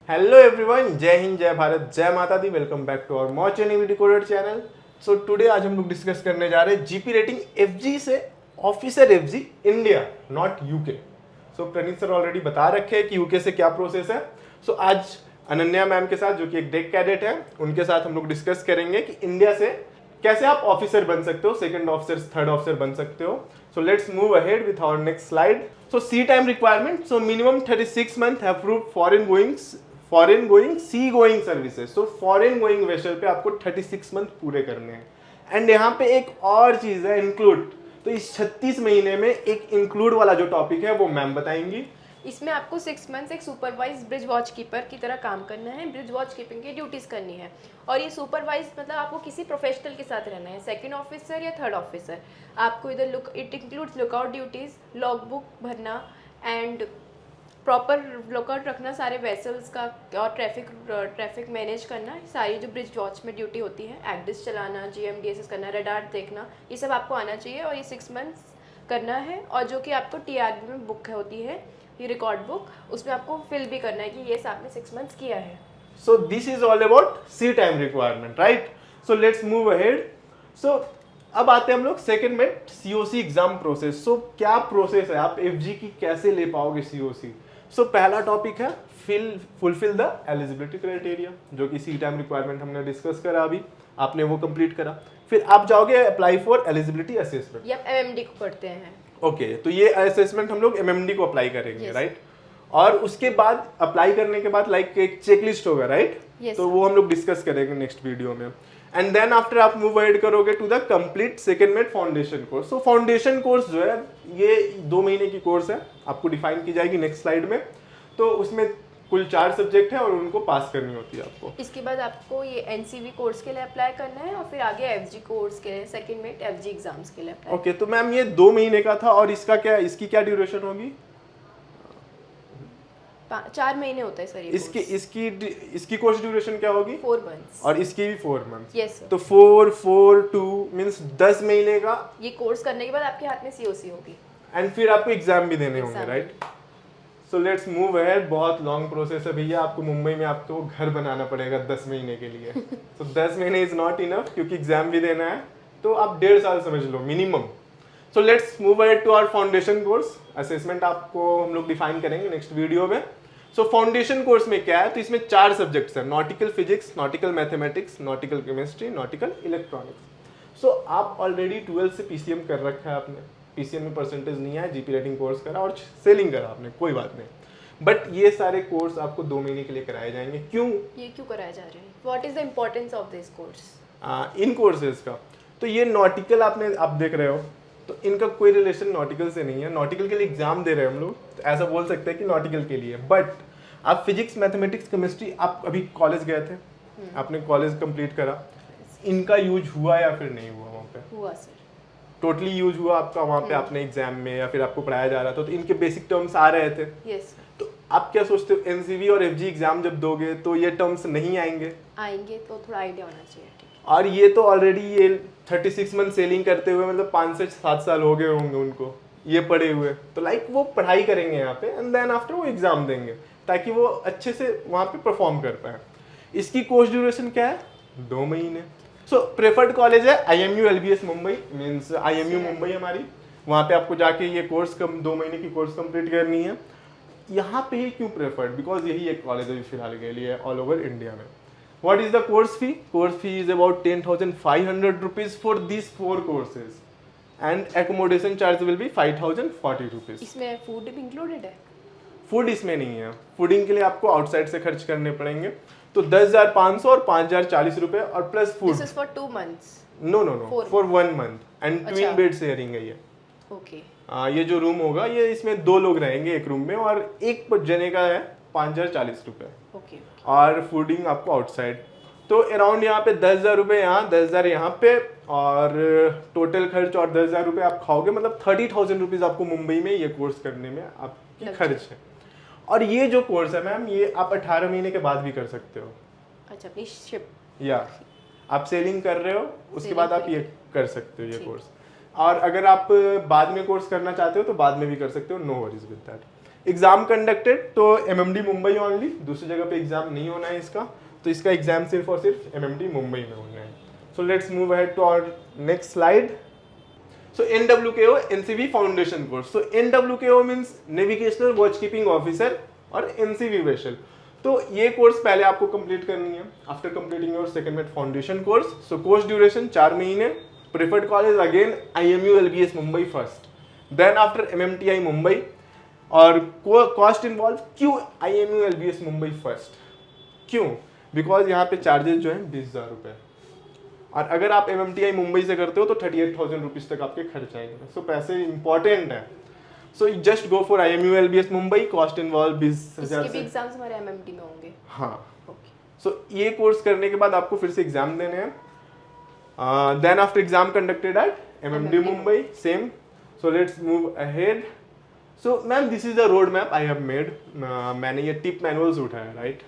Hello everyone, जय हिंद, जय भारत, जय माता दी। वेलकम बैक टू आवर मॉच navy decoded channel. So today आज हम लोग डिस्कस करने जा रहे हैं जीपी रेटिंग एफजी से officer FG India, not UK. So Praneet sir already बता रखे हैं कि यूके से क्या प्रोसेस है। सो आज अनन्या मैम के साथ, जो कि एक डेक कैडेट है, उनके साथ हम लोग डिस्कस करेंगे कि इंडिया से कैसे आप ऑफिसर बन सकते हो, सेकंड ऑफिसर, थर्ड ऑफिसर बन सकते हो। So let's move ahead with our next slide. So sea time requirement, so minimum 36 month approved foreign going sea going services. So foreign going vessel पे आपको 36 मंथ पूरे करने हैं। एंड यहाँ पे एक और चीज है, इंक्लूड। तो इस 36 महीने में एक इंक्लूड वाला जो टॉपिक है वो मैम बताएंगी। इसमें आपको 6 मंथ्स एक सुपरवाइज ब्रिज वॉच कीपर की तरह काम करना है, ब्रिज वॉच कीपिंग की ड्यूटीज़ करनी है। और ये सुपरवाइज मतलब आपको किसी प्रोफेशनल के साथ रहना है, सेकंड ऑफिसर या थर्ड ऑफिसर। आपको इधर it includes lookout duties, log book भरना एंड प्रॉपर लुकआउट रखना सारे वेसल्स का, और ट्रैफिक मैनेज करना। सारी जो ब्रिज वॉच में ड्यूटी होती है, एक्डिस चलाना, GMDSS करना, रडार देखना, ये सब आपको आना चाहिए। और ये 6 मंथ्स करना है। और जो कि आपको TRB में बुक होती है, ये रिकॉर्ड बुक, उसमें आपको फिल भी करना है कि ये आपने 6 मंथ्स किया है। So this is all about C time requirement, right? So let's move ahead. So अब आते हैं हम लोग सेकंड में COC एग्जाम प्रोसेस। सो क्या प्रोसेस है, आप FG की कैसे ले पाओगे COC? सो पहला टॉपिक है फुलफिल द एलिजिबिलिटी क्राइटेरिया, जो कि C टाइम रिक्वायरमेंट हमने डिस्कस करा, अभी आपने वो कंप्लीट करा। फिर आप जाओगे अप्लाई फॉर एलिजिबिलिटी असेसमेंट, ये आप MMD को करते हैं। ओके, तो ये असेसमेंट हम लोग MMD को अप्लाई करेंगे, राइट? और उसके बाद अप्लाई करने के बाद लाइक एक चेकलिस्ट होगा, राइट? तो वो हम लोग डिस्कस करेंगे नेक्स्ट वीडियो में। एंड देन आफ्टर आप मूव अहेड करोगे टू द कंप्लीट सेकंड में फाउंडेशन कोर्स। सो फाउंडेशन कोर्स जो है ये 2 महीने की कोर्स है, आपको डिफाइन की जाएगी नेक्स्ट स्लाइड में। तो उसमें कुल 4 सब्जेक्ट है और उनको पास करनी होती है आपको। इसके बाद आपको ये NCV कोर्स के लिए अप्लाई करना है और फिर आगे FG कोर्स के लिए, सेकंड में FG एग्जाम्स के लिए अप्लाई। ओके, तो मैम ये 2 महीने का था और इसका क्या, इसकी क्या ड्यूरेशन होगी? 4 महीने होता है सर ये इसकी कोर्स ड्यूरेशन क्या होगी? 4 मंथ्स। और इसकी भी 4 मंथ्स। Yes sir. तो 4 4 2 मींस 10 महीने का। ये कोर्स करने के बाद आपके हाथ में COC होगी एंड फिर आपको एग्जाम भी देने होंगे, Exam right? So let's move ahead. बहुत लॉन्ग प्रोसेस है भैया, आपको मुंबई में आपको घर बनाना पड़ेगा 10 महीने के लिए। तो 10 महीने इज नॉट इनफ, क्योंकि एग्जाम भी देना है। तो आप 1.5 साल समझ लो minimum. So let's move ahead to our foundation course. Assessment आपको हम लोग डिफाइन करेंगे नेक्स्ट वीडियो में। सो फाउंडेशन कोर्स में क्या है, तो इसमें 4 सब्जेक्ट्स हैं, nautical physics, nautical mathematics, nautical chemistry, nautical electronics. So आप ऑलरेडी 12 से PCM कर रखा है आपने, PCM में परसेंटेज नहीं है, जीपी रेटिंग कोर्स करा और सेलिंग करा आपने, कोई बात नहीं। बट ये सारे कोर्स आपको 2 महीने के लिए कराए जाएंगे। क्यों ये क्यों कराया जा रहा है? What is the importance of this course in courses का? तो ये नॉटिकल आप देख रहे हो, तो इनका कोई रिलेशन नॉटिकल से नहीं है। नॉटिकल के लिए एग्जाम दे रहे हैं हम लोग, तो ऐसा बोल सकते हैं कि नॉटिकल के लिए। बट आप फिजिक्स, मैथमेटिक्स, केमिस्ट्री, आप अभी कॉलेज गए थे, आपने कॉलेज कंप्लीट करा, इनका यूज हुआ या फिर नहीं हुआ वहाँ पे? हुआ सर, टोटली यूज हुआ आपका वहाँ पे, आपने एग्जाम में या फिर आपको पढ़ाया जा रहा था, तो इनके बेसिक टर्म्स आ रहे थे। यस। तो आप क्या सोचते हो, NCV और FG एग्जाम जब दोगे तो ये टर्म्स नहीं आएंगे? आएंगे, तो थोड़ा आइडिया होना चाहिए। ठीक है। और ये तो ऑलरेडी ये 36 मंथ सेलिंग करते हुए मतलब 5 से 7 साल हो गए होंगे उनको ये पढ़े हुए। तो लाइक वो पढ़ाई करेंगे यहाँ पे एंड देन आफ्टर वो एग्जाम देंगे, ताकि वो अच्छे से वहाँ पे परफॉर्म कर पाए। इसकी कोर्स ड्यूरेशन क्या है? 2 महीने। सो प्रेफर्ड कॉलेज है IMU LBS Mumbai, means IMU Mumbai हमारी। वहाँ पे आपको जाके ये कोर्स 2 महीने की कोर्स कंप्लीट करनी है। यहाँ पे ही क्यों प्रेफर्ड? बिकॉज यही एक कॉलेज है फिलहाल के लिए ऑल ओवर इंडिया में। What is the course fee? Course fee is about 10,500 rupees for these 4 courses, and accommodation charge will be 5,040 rupees. इसमें फूड भी इंक्लूडेड है? फूड इसमें नहीं है, फूडिंग के लिए आपको आउटसाइड से खर्च करने पड़ेंगे। तो 10,500 और 5,040 रुपए और plus food. This is for 2 months? No, for 1 month and अच्छा। ट्विन बेड शेयरिंग है ये। ओके। ये जो रूम होगा ये इसमें 2 लोग रहेंगे एक रूम में, और एक जने का है 5,040 रुपए। ओके। और फूडिंग आपको आउटसाइड। तो अराउंड यहाँ पे 10,000 रुपये यहाँ, 10,000 यहाँ पे, और टोटल खर्च और 10,000 रुपये आप खाओगे, मतलब 30,000 रुपीज़ आपको मुंबई में ये कोर्स करने में आपकी खर्च है। और ये जो कोर्स है मैम, ये आप 18 महीने के बाद भी कर सकते हो। अच्छा, अपनी शिप या आप सेलिंग कर रहे हो, उसके बाद आप ये कर सकते हो ये कोर्स। और अगर आप बाद में कोर्स करना चाहते हो तो बाद में भी कर सकते हो, no worries with that. Exam conducted तो एमएमडी मुंबई ओनली, दूसरी जगह पे एग्जाम नहीं होना है इसका, तो इसका एग्जाम सिर्फ और सिर्फ एमएमडी मुंबई में होना है। So let's move ahead to our next slide. So NWKO NCV Foundation course. So NWKO means Navigational Watchkeeping Officer और NCV Vessel. तो ये कोर्स पहले आपको कंप्लीट करनी है after completing your second mate foundation course. So course duration 4 महीने, preferred college again IMU LBS Mumbai first, then after MMTI Mumbai, और cost involve क्यों IMU LBS मुंबई फर्स्ट, क्यों? बिकॉज यहाँ पे चार्जेस जो है 20,000 रुपये, और अगर आप MMTI मुंबई से करते हो तो 38,000 रुपीज़ तक आपके खर्च आएंगे। सो पैसे इंपॉर्टेंट है। So just go for IMU LBS Mumbai, cost involve 20,000 से। एग्जाम्स हमारे MMT में होंगे। हाँ, सो ये कोर्स करने के बाद आपको फिर से एग्जाम देने हैं। Then after exam conducted at MMD Mumbai same. So let's move ahead. So ma'am this is the road map I have made. मैंने ये टिप मैनुअल्स उठाया, राइट?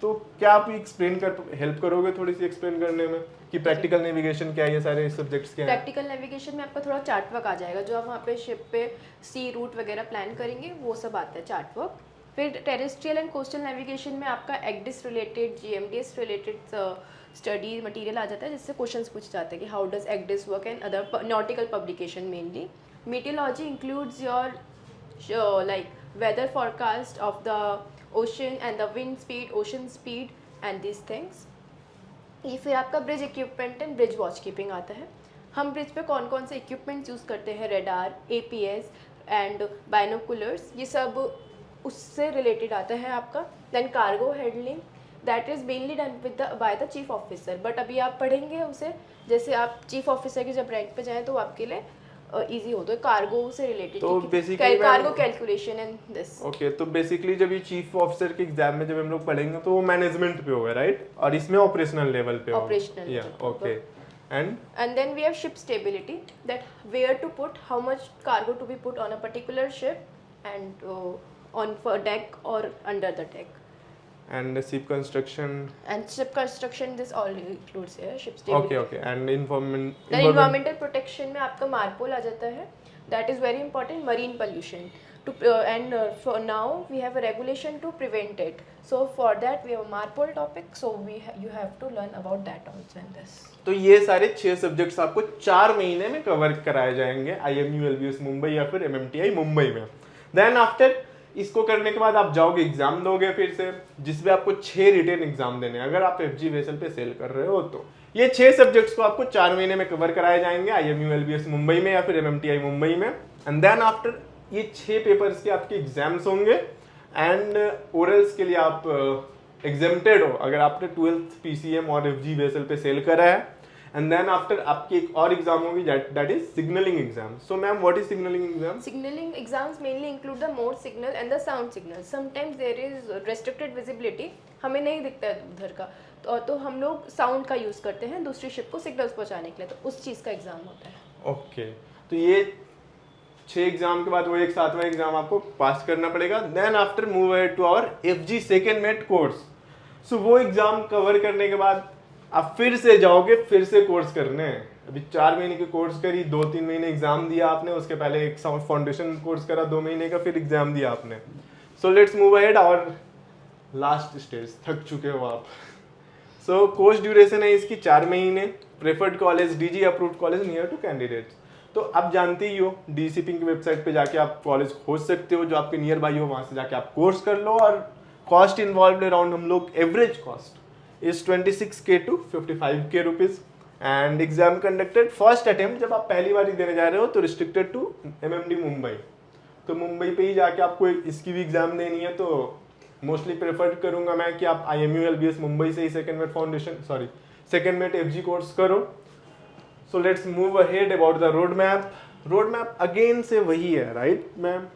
तो क्या आप एक्सप्लेन कर हेल्प करोगे थोड़ी सी एक्सप्लेन करने में कि प्रैक्टिकल नेविगेशन क्या है, ये सारे सब्जेक्ट्स क्या हैं? प्रैक्टिकल नेविगेशन में आपका थोड़ा चार्ट वर्क आ जाएगा, जो आप वहाँ पे शिप पे सी रूट वगैरह प्लान करेंगे, वो सब आता है चार्ट वर्क। फिर टेरेस्ट्रियल एंड कोस्टल नेविगेशन में आपका ECDIS related, GMDS related study material आ जाता है, जिससे क्वेश्चंस पूछ जाते हैं कि how does ECDIS work and other nautical publication mainly. Meteorology includes your like weather forecast of the ocean and the wind speed, ocean speed and these things। ये फिर आपका bridge equipment and bridge watch keeping आता है। हम bridge पे कौन कौन से इक्विपमेंट्स यूज़ करते हैं, रेडार, APS एंड बाइनोकुलर्स, ये सब उससे रिलेटेड आता है आपका। Then cargo handling, that is mainly done with the by the chief officer, but अभी आप पढ़ेंगे उसे, जैसे आप चीफ ऑफिसर की जब रैंक पे जाएँ तो आपके लिए इजी हो, तो कार्गो से रिलेटेड, तो basically cargo calculation and this. Okay, तो बेसिकली जब ये चीफ ऑफिसर के एग्जाम में जब हम लोग पढ़ेंगे तो वो मैनेजमेंट पे होगा, राइट? और इसमें ऑपरेशनल लेवल पे होगा। ऑपरेशनल, या okay. and then we have ship stability, that where to put how much cargo to be put on a particular ship and on for deck or under the deck, and the ship construction, and ship construction, this all includes here ship stability। okay and environmental protection में आपका MARPOL आ जाता है, that is very important, marine pollution to and for now we have a regulation to prevent it, so for that we have a marpol topic, so you have to learn about that also in this। तो ये सारे 6 subjects आपको 4 महीने में cover कराए जाएंगे IMU LBS Mumbai या फिर MMTI मुंबई में। देन आफ्टर इसको करने के बाद आप जाओगे एग्जाम दोगे फिर से, जिसमें आपको 6 रिटेन एग्जाम देने हैं अगर आप FG वेसल पे सेल कर रहे हो तो। ये 6 सब्जेक्ट्स को आपको 4 महीने में कवर कराए जाएंगे IMU LBS मुंबई में या फिर MMTI मुंबई में। एंड देन आफ्टर ये 6 पेपर्स के आपके एग्जाम्स होंगे, एंड ओरल्स के लिए आप एग्जेम्प्टेड हो अगर आपने 12th PCM और FG वेसल पे सेल करा है। एंड देन आफ्टर आपकी एक और एग्जाम होगी, that is signalling exam. So ma'am what is signalling exam? Signaling exams mainly include the mode signal and the sound signal. Sometimes there is restricted visibility, हमें नहीं दिखता है उधर का, तो हम लोग साउंड का यूज़ करते हैं दूसरी शिप को सिग्नल्स पहुंचाने के लिए, तो उस चीज़ का एग्जाम होता है। ओके, तो ये 6 एग्जाम के बाद वो एक 7वां एग्जाम आपको पास करना पड़ेगा। Then after move ahead to our FG second mate course. So वो एग्जाम कवर करने के बाद आप फिर से जाओगे, फिर से कोर्स करने हैं। अभी 4 महीने की कोर्स करी, 2-3 महीने एग्जाम दिया आपने, उसके पहले एक फाउंडेशन कोर्स करा 2 महीने का, फिर एग्जाम दिया आपने। So let's move ahead our last stage, थक चुके हो आप। सो कोर्स ड्यूरेशन है इसकी 4 महीने, preferred college, DG approved college near to candidates. तो आप जानते ही हो DCP की वेबसाइट पे जाके आप कॉलेज खोज सकते हो जो आपके नियर बाई हो, वहाँ से जाके आप कोर्स कर लो। और कॉस्ट इन्वॉल्व अराउंड हम लोग average cost is 26K to 55K rupees, and exam conducted first attempt जब आप पहली बार ही देने जा रहे हो तो रिस्ट्रिक्टेड टू MMD मुंबई। तो मुंबई पे ही जाके आपको इसकी भी एग्जाम देनी है, तो मोस्टली प्रेफर करूंगा मैं कि आप IMU LBS मुंबई से ही सेकेंड मेट FG कोर्स करो। सो let's move ahead about the road map. Road map again से वही है, राइट मैम?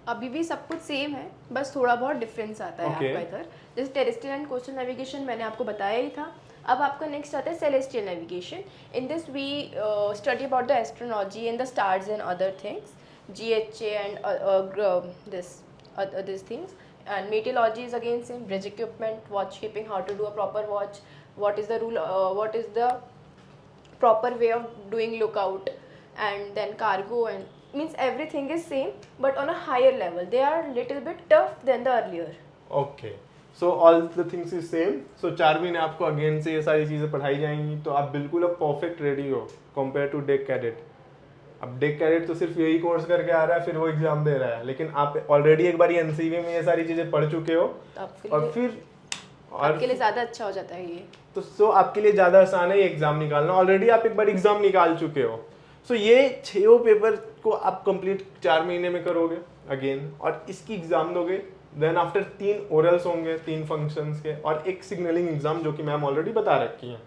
अभी भी सब कुछ सेम है, बस थोड़ा बहुत डिफरेंस आता है Okay. आपका इधर। जैसे टेरेस्ट्रियल एंड कोस्टल नेविगेशन मैंने आपको बताया ही था। अब आपका नेक्स्ट आता है celestial navigation. In this we study about the astronomy and the stars and other things, GHA and this things. And meteorology is again same, bridge equipment, watch keeping, how to do a proper watch, what is the rule, what is the proper way of doing lookout, and then cargo and means everything is same but on a higher level. They are little bit tough than the earlier. Okay, so all the things is same. So 4 महीने आपको again से ये सारी चीज़ें पढ़ाई जाएंगी, तो आप बिल्कुल अब परफेक्ट रेडी हो कंपेयर टू डेक कैडेट. अब डेक कैडेट तो सिर्फ यही कोर्स करके आ रहा है, फिर वो एग्जाम दे रहा है, लेकिन आप ऑलरेडी एक बार एनसीवी में ये सारी चीज़ें पढ़ चुके हो, तो आपके और लिए फिर आपके लिए ज़्यादा अच्छा हो जाता है ये. तो सो आपके लिए ज़्यादा आसान है ये एग्जाम निकालना. ऑलरेडी आप एक बार एग्जाम निकाल चुके हो. सो ये 6 पेपर को आप कंप्लीट 4 महीने में करोगे अगेन, और इसकी एग्जाम दोगे. देन आफ्टर 3 ओरल्स होंगे 3 फंक्शंस के, और एक सिग्नलिंग एग्जाम जो कि मैम ऑलरेडी बता रखी है.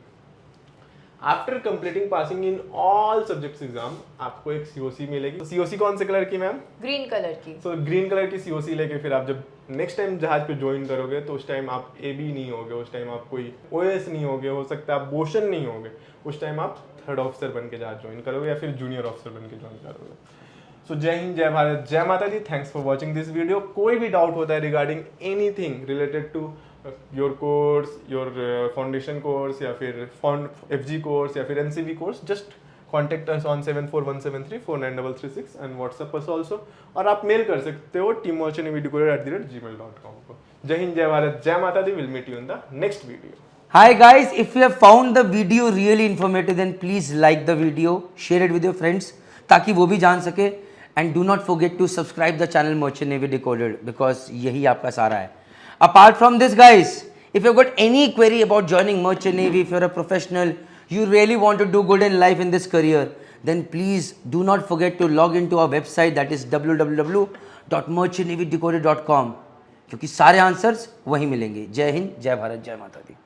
After completing passing in all subjects exam आपको एक सीओसी मिलेगी. सीओसी कौन से कलर की मैम? ग्रीन कलर की. सो ग्रीन कलर की सीओसी लेके फिर आप जब नेक्स्ट टाइम जहाज पे ज्वाइन करोगे, तो उस टाइम आप एबी नहीं होगे, उस टाइम आप कोई ओएस नहीं होगे, हो सकता है आप बोशन नहीं होगे, उस टाइम आप 3rd ऑफिसर बन के जहाज ज्वाइन करोगे, या फिर जूनियर ऑफिसर बन के ज्वाइन करोगे. सो जय हिंद, जय भारत, जय माता दी. Thanks for watching this video. कोई भी डाउट होता है regarding anything related to your course, your foundation course, या फिर FG कोर्स, या फिर NCV course, just contact us on 7417349336 and WhatsApp us also. और आप मेल कर सकते हो teamwatchanivideocoder@gmail.com को. जय हिंद, जय भारत, जय माता दी. Will meet you in the next video. Hi guys, if you have found the video really informative, then please like the video, share it with your friends, ताकि वो भी जान सके. And do not forget to subscribe the channel Merchant Navy Decoded, because यही आपका सारा है. Apart from this guys, if you've got any query about joining Merchant Navy, if you're a professional, you really want to do good in life in this career, then please do not forget to log into our website, that is www.merchantnavydecoded.com, क्योंकि सारे answers वहीं मिलेंगे. जय हिंद, जय भारत, जय माता दी.